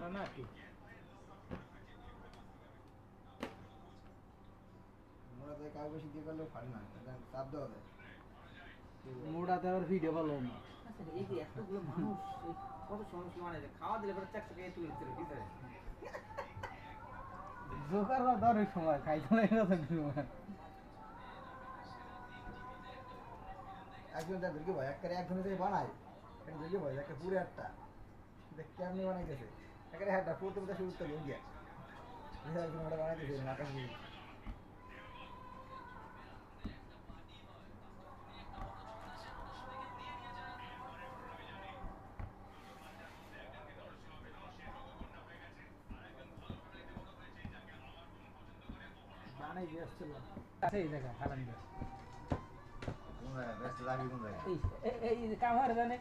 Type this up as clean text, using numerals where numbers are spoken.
ফালে না কি মোড়া তো কাউ বেশি দিয়ে করলেও ফালে না চাপ দেওয়া যায় মোড়াতে আবার ভিডিও ভালো না আচ্ছা এই যে এতগুলো মানুষ কত সমস্যা মানে খাওয়া দিলে পরে চাকচকে তুলে দিতে ভিতরে জোকার দরের সময় খাইতে লাগে না একজন যাদেরকে ভয় একটা একজনের থেকে বানায় একজনকে ভয় একটা পুরো একটা দেখ কেমনি বানাইতেছে একেবারে হ্যাঁ পুরোতে বোধহয় শুরু করতে গিয়া একজন ওটা বানাইতেছে আকাশ দিয়ে বানাই দিয়ে আসছিল আছে এই জায়গা হারান ব্যস্ত লাগি কোন জায়গায় এই কামার জানে